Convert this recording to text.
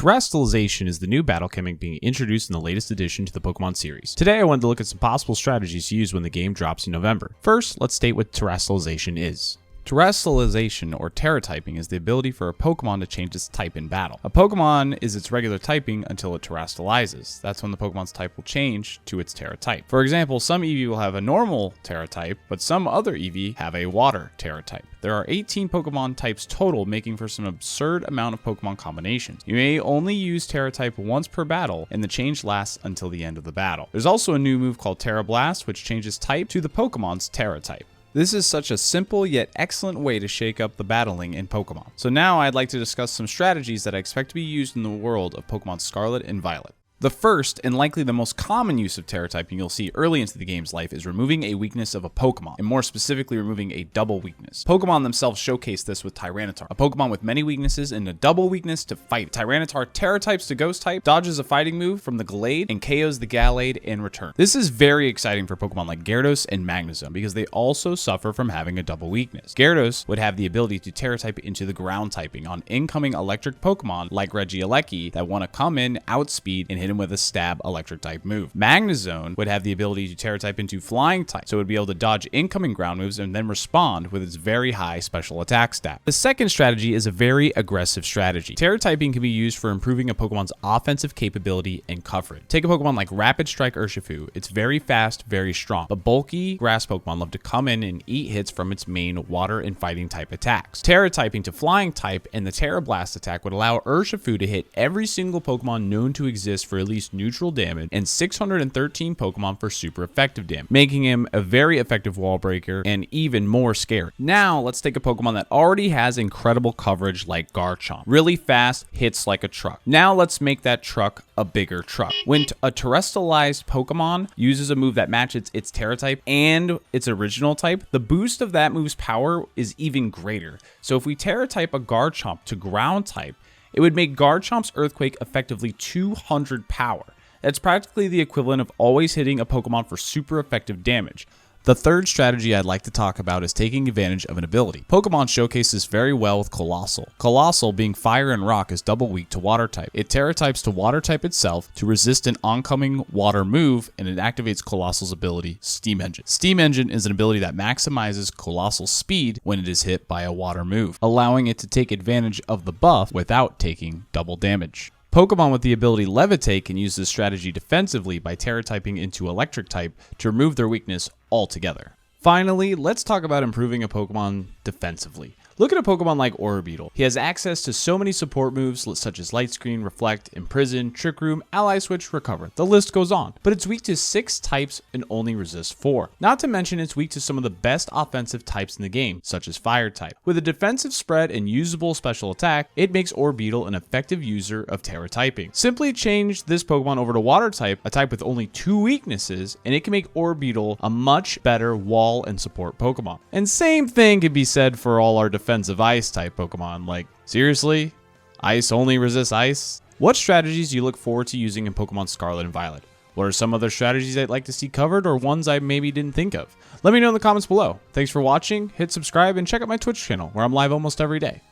Terastilization is the new battle gimmick being introduced in the latest addition to the Pokemon series. Today I wanted to look at some possible strategies to use when the game drops in November. First, let's state what Terastilization is. Terastilization, or Tera-Typing, is the ability for a Pokemon to change its type in battle. A Pokemon is its regular typing until it Terastillizes. That's when the Pokemon's type will change to its Tera-Type. For example, some Eevee will have a normal Tera-Type, but some other Eevee have a Water Tera-Type. There are 18 Pokemon types total, making for some absurd amount of Pokemon combinations. You may only use Tera-Type once per battle, and the change lasts until the end of the battle. There's also a new move called Tera Blast, which changes type to the Pokemon's Tera-Type. This is such a simple yet excellent way to shake up the battling in Pokemon. So now I'd like to discuss some strategies that I expect to be used in the world of Pokemon Scarlet and Violet. The first, and likely the most common use of Tera-Typing you'll see early into the game's life, is removing a weakness of a Pokemon, and more specifically removing a double weakness. Pokemon themselves showcase this with Tyranitar, a Pokemon with many weaknesses and a double weakness to fight. Tyranitar Tera-Types to Ghost-type, dodges a fighting move from the Gallade, and KOs the Gallade in return. This is very exciting for Pokemon like Gyarados and Magnezone, because they also suffer from having a double weakness. Gyarados would have the ability to Tera-Type into the ground typing on incoming electric Pokemon like Regieleki that want to come in, outspeed, and hit with a stab electric type move. Magnezone would have the ability to Tera-Type into flying type, so it would be able to dodge incoming ground moves and then respond with its very high special attack stat. The second strategy is a very aggressive strategy. Tera-Typing can be used for improving a Pokemon's offensive capability and coverage. Take a Pokemon like Rapid Strike Urshifu. It's very fast, very strong, but bulky grass Pokemon love to come in and eat hits from its main water and fighting type attacks. Tera-Typing to flying type and the Tera Blast attack would allow Urshifu to hit every single Pokemon known to exist for at least neutral damage and 613 Pokemon for super effective damage, making him a very effective wall breaker and even more scary. Now let's take a Pokemon that already has incredible coverage like Garchomp. Really fast, hits like a truck. Now let's make that truck a bigger truck. When a Terastillized Pokemon uses a move that matches its Tera-Type and its original type, the boost of that move's power is even greater. So if we Tera-Type a Garchomp to ground type, it would make Garchomp's Earthquake effectively 200 power. That's practically the equivalent of always hitting a Pokemon for super effective damage. The third strategy I'd like to talk about is taking advantage of an ability. Pokemon showcase this very well with Colossal. Colossal, being fire and rock, is double weak to water type. It Tera-Types to water type itself to resist an oncoming water move, and it activates Colossal's ability, Steam Engine. Steam Engine is an ability that maximizes Colossal's speed when it is hit by a water move, allowing it to take advantage of the buff without taking double damage. Pokemon with the ability Levitate can use this strategy defensively by Tera-Typing into electric type to remove their weakness altogether. Finally, let's talk about improving a Pokemon defensively. Look at a Pokemon like Orbeetle. He has access to so many support moves such as Light Screen, Reflect, Imprison, Trick Room, Ally Switch, Recover. The list goes on, but it's weak to 6 types and only resists 4. Not to mention it's weak to some of the best offensive types in the game, such as Fire type. With a defensive spread and usable special attack, it makes Orbeetle an effective user of Tera-Typing. Simply change this Pokemon over to Water type, a type with only 2 weaknesses, and it can make Orbeetle a much better wall and support Pokemon. And same thing can be said for all our defensive ice type Pokemon. Like, seriously? Ice only resists ice? What strategies do you look forward to using in Pokemon Scarlet and Violet? What are some other strategies I'd like to see covered, or ones I maybe didn't think of? Let me know in the comments below. Thanks for watching, hit subscribe, and check out my Twitch channel where I'm live almost every day.